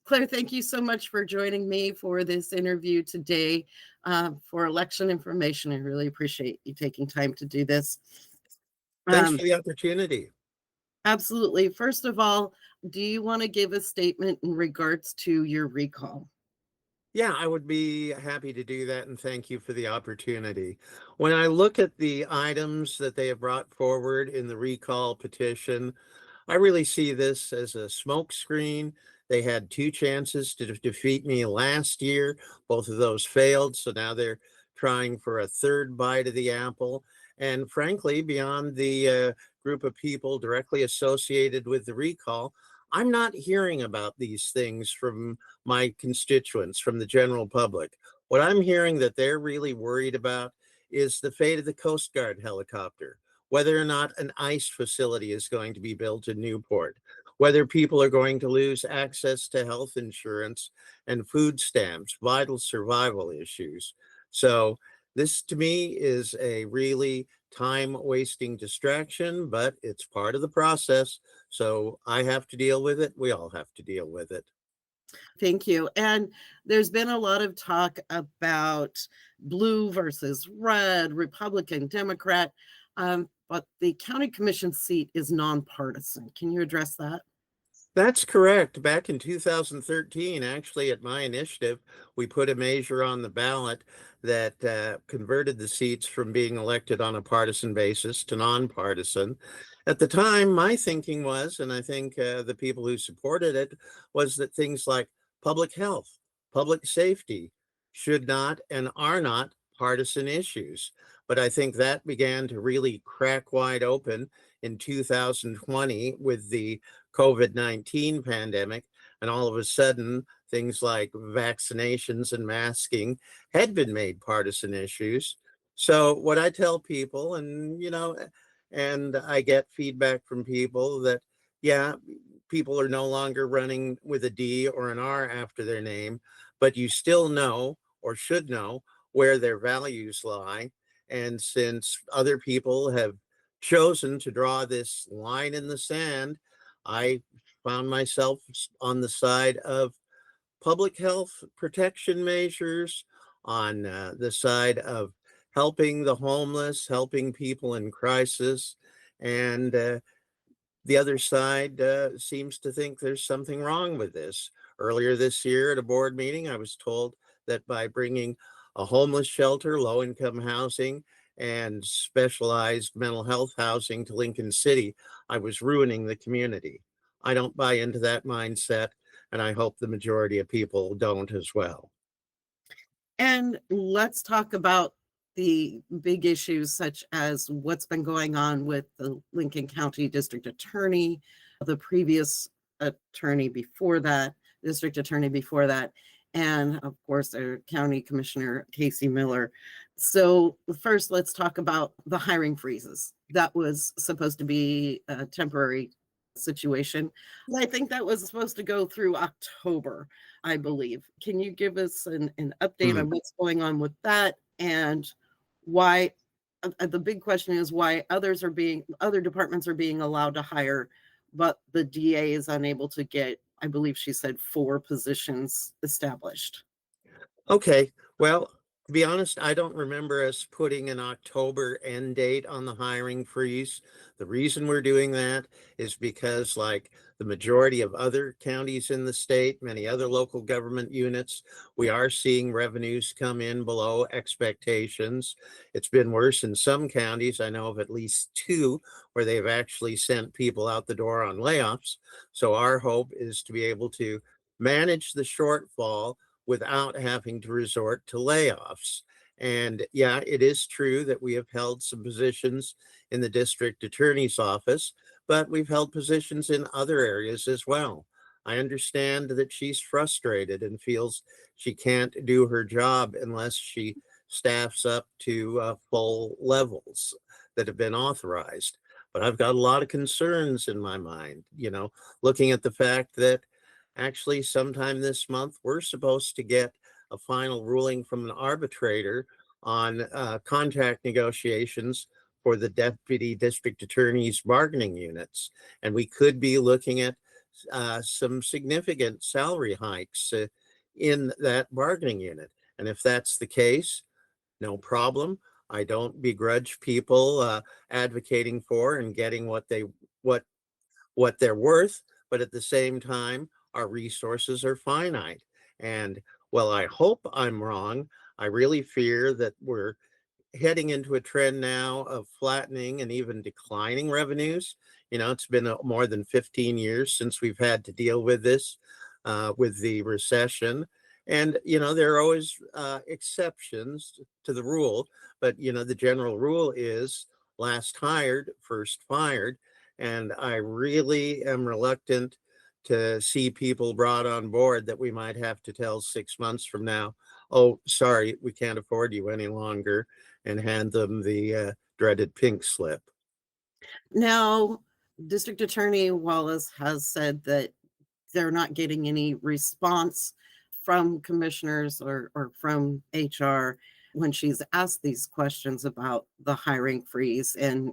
Claire, thank you so much for joining me for this interview today for election information. I really appreciate you taking time to do this. Thanks Um, for the opportunity. Absolutely. First of all, do you want to give a statement in regards to your recall? Yeah, I would be happy to do that, and thank you for the opportunity. When I look at the items that they have brought forward in the recall petition, I really see this as a smokescreen. They had two chances to defeat me last year. Both of those failed, so now they're trying for a third bite of the apple. And frankly, beyond the group of people directly associated with the recall, I'm not hearing about these things from my constituents, from the general public. What I'm hearing that they're really worried about is the fate of the Coast Guard helicopter, whether or not an ICE facility is going to be built in Newport, whether people are going to lose access to health insurance and food stamps, vital survival issues. So, this to me is a really time wasting distraction, but it's part of the process. So, I have to deal with it. We all have to deal with it. Thank you. And there's been a lot of talk about blue versus red, Republican, Democrat, but the county commission seat is nonpartisan. Can you address that? That's correct. Back in 2013, actually, at my initiative, we put a measure on the ballot that converted the seats from being elected on a partisan basis to nonpartisan. At the time, my thinking was, and I think the people who supported it, was that things like public health, public safety should not and are not partisan issues. But I think that began to really crack wide open in 2020 with the COVID-19 pandemic, and all of a sudden, things like vaccinations and masking had been made partisan issues. So, what I tell people, and I get feedback from people that, yeah, people are no longer running with a D or an R after their name, but you still know or should know where their values lie. And since other people have chosen to draw this line in the sand, I found myself on the side of public health protection measures, on the side of helping the homeless, helping people in crisis. And the other side seems to think there's something wrong with this. Earlier this year at a board meeting, I was told that by bringing a homeless shelter, low income housing, and specialized mental health housing to Lincoln City, I was ruining the community. I don't buy into that mindset, and I hope the majority of people don't as well. And let's talk about the big issues such as what's been going on with the Lincoln County District Attorney, the previous attorney before that, district attorney before that, and of course, our county commissioner, Casey Miller. So first, let's talk about the hiring freezes. That was supposed to be a temporary situation. I think that was supposed to go through October, I believe. Can you give us an update Hmm. on what's going on with that and why? The big question is why other departments are being allowed to hire, but the DA is unable to get, I believe she said, 4 positions established. Okay. Well, to be honest, I don't remember us putting an October end date on the hiring freeze. The reason we're doing that is because, like the majority of other counties in the state, many other local government units, we are seeing revenues come in below expectations. It's been worse in some counties. I know of at least two where they've actually sent people out the door on layoffs. So, our hope is to be able to manage the shortfall without having to resort to layoffs. And yeah, it is true that we have held some positions in the district attorney's office, but we've held positions in other areas as well. I understand that she's frustrated and feels she can't do her job unless she staffs up to full levels that have been authorized. But I've got a lot of concerns in my mind, looking at the fact that actually, sometime this month, we're supposed to get a final ruling from an arbitrator on contract negotiations for the deputy district attorney's bargaining units. And we could be looking at some significant salary hikes in that bargaining unit. And if that's the case, no problem. I don't begrudge people advocating for and getting what what they're worth, but at the same time, our resources are finite. And well, I hope I'm wrong. I really fear that we're heading into a trend now of flattening and even declining revenues. It's been more than 15 years since we've had to deal with this, with the recession. And, there are always exceptions to the rule, but, the general rule is last hired, first fired. And I really am reluctant to see people brought on board that we might have to tell 6 months from now, oh, sorry, we can't afford you any longer, and hand them the dreaded pink slip. Now, District Attorney Wallace has said that they're not getting any response from commissioners or from HR when she's asked these questions about the hiring freeze and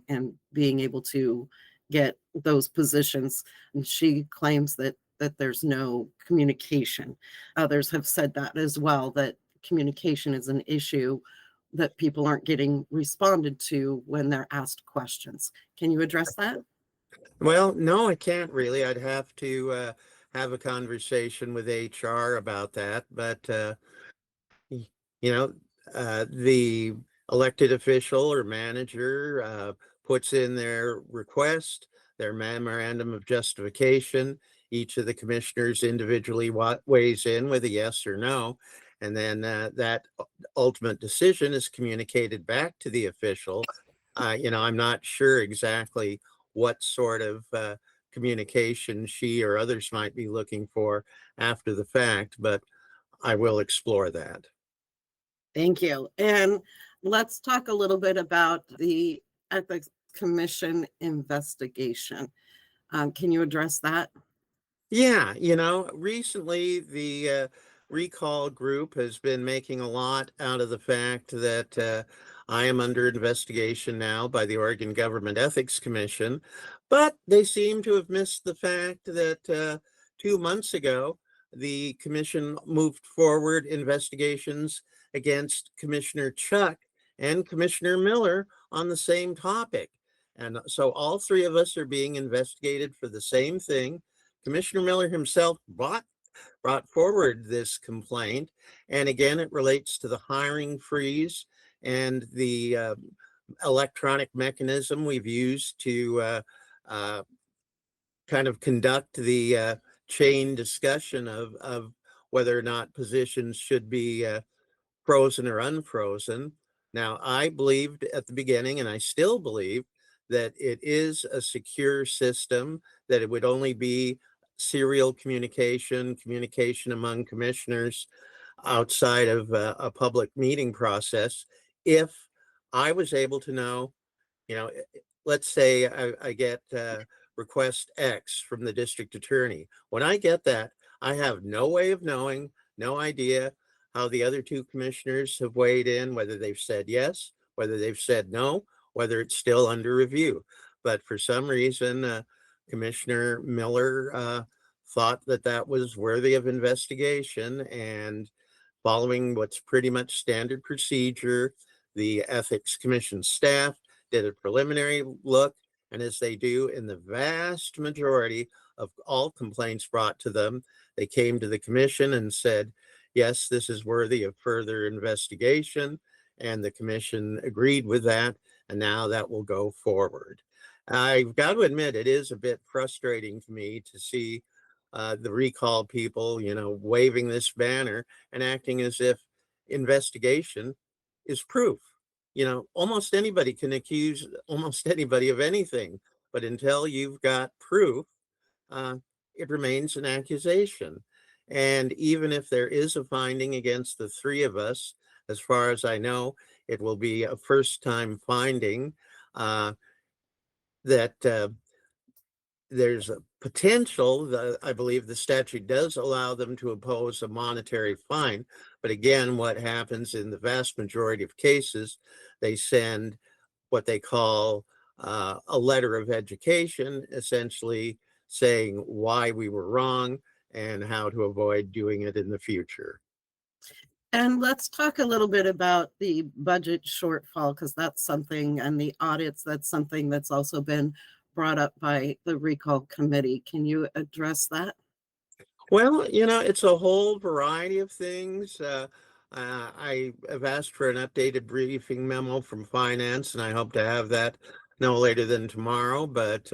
being able to get those positions. And she claims that there's no communication. Others have said that as well, that communication is an issue, that people aren't getting responded to when they're asked questions. Can you address that? Well, no, I can't really. I'd have to have a conversation with HR about that. But y- you know, the elected official or manager puts in their request, their memorandum of justification. Each of the commissioners individually weighs in with a yes or no. And then that ultimate decision is communicated back to the official. I'm not sure exactly what sort of communication she or others might be looking for after the fact, but I will explore that. Thank you. And let's talk a little bit about the Ethics Commission investigation. Can you address that? Yeah, recently the recall group has been making a lot out of the fact that I am under investigation now by the Oregon Government Ethics Commission, but they seem to have missed the fact that 2 months ago, the commission moved forward investigations against Commissioner Chuck and Commissioner Miller on the same topic. And so all three of us are being investigated for the same thing. Commissioner Miller himself brought forward this complaint. And again, it relates to the hiring freeze and the electronic mechanism we've used to uh, kind of conduct the chain discussion of whether or not positions should be frozen or unfrozen. Now, I believed at the beginning, and I still believe, that it is a secure system, that it would only be serial communication among commissioners outside of a public meeting process. If I was able to know, let's say I get request X from the district attorney. When I get that, I have no way of knowing, no idea how the other two commissioners have weighed in, whether they've said yes, whether they've said no, whether it's still under review. But for some reason, Commissioner Miller thought that that was worthy of investigation, and following what's pretty much standard procedure, the Ethics Commission staff did a preliminary look, and as they do in the vast majority of all complaints brought to them, they came to the commission and said, yes, this is worthy of further investigation, and the commission agreed with that, and now that will go forward. I've got to admit, it is a bit frustrating to me to see the recall people, waving this banner and acting as if investigation is proof. Almost anybody can accuse almost anybody of anything, but until you've got proof, uh, it remains an accusation. And even if there is a finding against the three of us, as far as I know, it will be a first time finding that there's a potential that I believe the statute does allow them to impose a monetary fine. But again, what happens in the vast majority of cases, they send what they call a letter of education, essentially saying why we were wrong and how to avoid doing it in the future. And let's talk a little bit about the budget shortfall, because that's something, and the audits, that's something that's also been brought up by the recall committee. Can you address that? Well, it's a whole variety of things. I have asked for an updated briefing memo from finance, and I hope to have that no later than tomorrow. But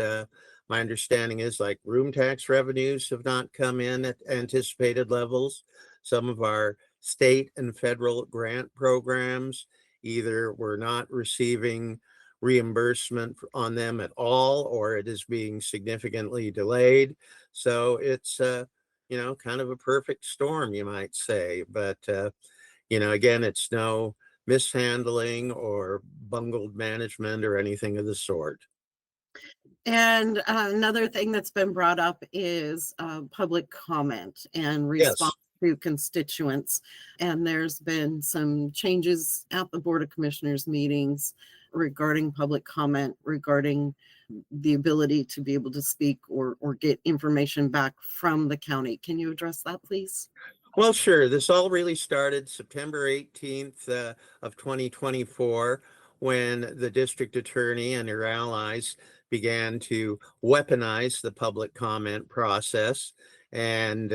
my understanding is like room tax revenues have not come in at anticipated levels. Some of our state and federal grant programs either we're not receiving reimbursement on them at all, or it is being significantly delayed. So it's kind of a perfect storm, you might say. But, again, it's no mishandling or bungled management or anything of the sort. And another thing that's been brought up is public comment and response Yes. to constituents. And there's been some changes at the Board of Commissioners meetings regarding public comment, regarding the ability to be able to speak or get information back from the county. Can you address that, please? Well, sure. This all really started September 18th of 2024 when the district attorney and her allies began to weaponize the public comment process. And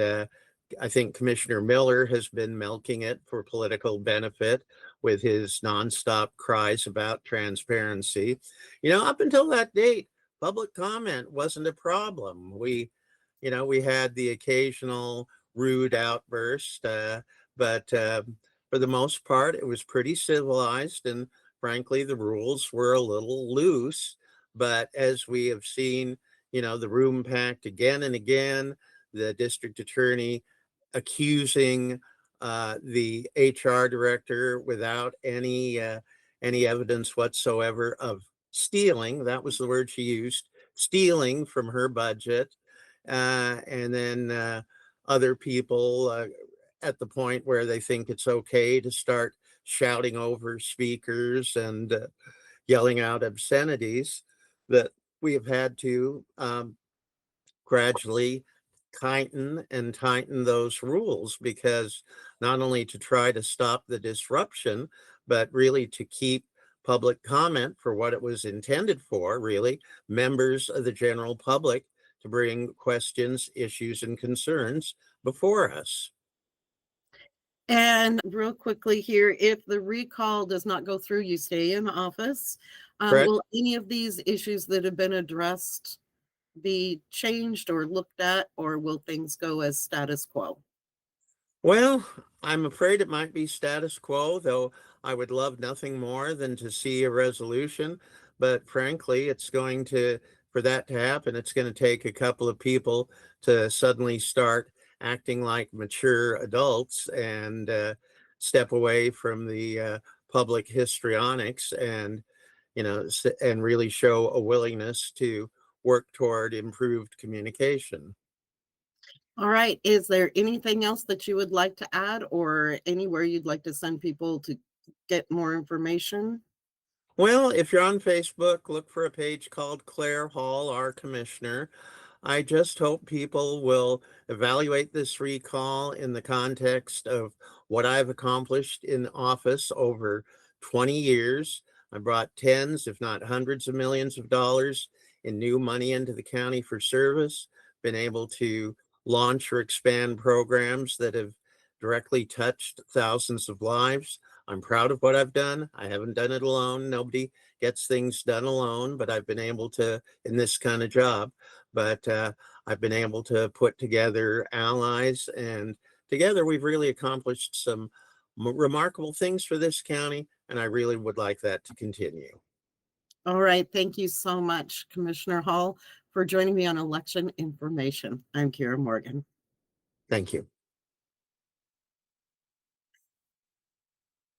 I think Commissioner Miller has been milking it for political benefit with his nonstop cries about transparency. Up until that date, public comment wasn't a problem. We had the occasional rude outburst, but for the most part, it was pretty civilized. And frankly, the rules were a little loose. But as we have seen, the room packed again and again, the district attorney accusing the HR director without any evidence whatsoever of stealing. That was the word she used, stealing from her budget. And then other people at the point where they think it's okay to start shouting over speakers and yelling out obscenities, that we have had to gradually tighten those rules, because not only to try to stop the disruption, but really to keep public comment for what it was intended for, really, members of the general public to bring questions, issues, and concerns before us. And real quickly here, if the recall does not go through, you stay in office. Correct? Will any of these issues that have been addressed be changed or looked at, or will things go as status quo? Well, I'm afraid it might be status quo, though I would love nothing more than to see a resolution. But frankly, for that to happen, it's going to take a couple of people to suddenly start acting like mature adults and step away from the public histrionics and, and really show a willingness to work toward improved communication. All right. Is there anything else that you would like to add, or anywhere you'd like to send people to get more information? Well, if you're on Facebook, look for a page called Claire Hall, our commissioner. I just hope people will evaluate this recall in the context of what I've accomplished in office over 20 years. I brought tens, if not hundreds of millions of dollars in new money into the county for service, been able to launch or expand programs that have directly touched thousands of lives. I'm proud of what I've done. I haven't done it alone. Nobody gets things done alone, but I've been able to in this kind of job. But I've been able to put together allies, and together we've really accomplished some remarkable things for this county, and I really would like that to continue. All right. Thank you so much, Commissioner Hall, for joining me on election information. I'm Kira Morgan. Thank you.